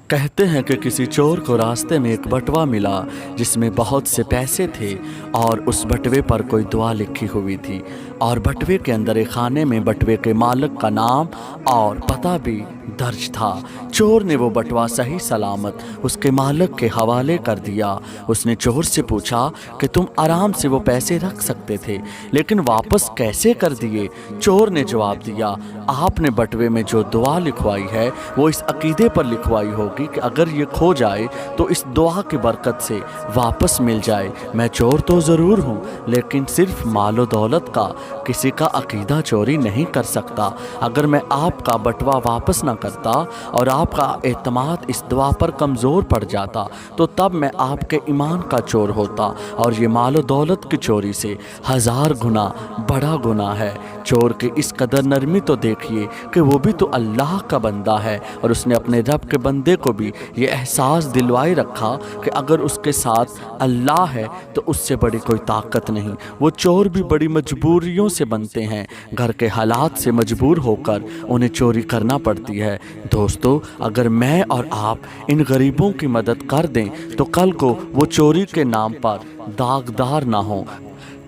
کہتے ہیں کہ کسی چور کو راستے میں ایک بٹوا ملا جس میں بہت سے پیسے تھے اور اس بٹوے پر کوئی دعا لکھی ہوئی تھی، اور بٹوے کے اندر ایک خانے میں بٹوے کے مالک کا نام اور پتہ بھی درج تھا۔ چور نے وہ بٹوا صحیح سلامت اس کے مالک کے حوالے کر دیا۔ اس نے چور سے پوچھا کہ تم آرام سے وہ پیسے رکھ سکتے تھے لیکن واپس کیسے کر دیے؟ چور نے جواب دیا، آپ نے بٹوے میں جو دعا لکھوائی ہے وہ اس عقیدے پر لکھوائی ہوگی کہ اگر یہ کھو جائے تو اس دعا کی برکت سے واپس مل جائے۔ میں چور تو ضرور ہوں لیکن صرف مال و دولت کا کسی کا عقیدہ چوری نہیں کر سکتا۔ اگر میں آپ کا بٹوا واپس نہ کرتا اور آپ کا اعتماد اس دعا پر کمزور پڑ جاتا تو تب میں آپ کے ایمان کا چور ہوتا، اور یہ مال و دولت کی چوری سے 1000 گنا بڑا گناہ ہے۔ چور کی اس قدر نرمی تو دیکھیے کہ وہ بھی تو اللہ کا بندہ ہے، اور اس نے اپنے رب کے بندے کو بھی یہ احساس دلوائے رکھا کہ اگر اس کے ساتھ اللہ ہے تو اس سے بڑی کوئی طاقت نہیں۔ وہ چور بھی بڑی مجبوریوں سے بنتے ہیں، گھر کے حالات سے مجبور ہو کر انہیں چوری کرنا پڑتی ہے۔ دوستو، اگر میں اور آپ ان غریبوں کی مدد کر دیں تو کل کو وہ چوری کے نام پر داغدار نہ ہوں،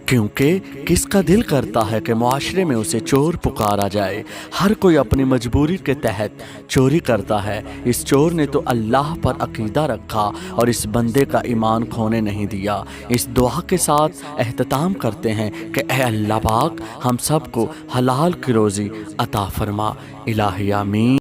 کیونکہ کس کا دل کرتا ہے کہ معاشرے میں اسے چور پکارا جائے؟ ہر کوئی اپنی مجبوری کے تحت چوری کرتا ہے۔ اس چور نے تو اللہ پر عقیدہ رکھا اور اس بندے کا ایمان کھونے نہیں دیا۔ اس دعا کے ساتھ اختتام کرتے ہیں کہ اے اللہ پاک، ہم سب کو حلال کی روزی عطا فرما۔ الہی آمین۔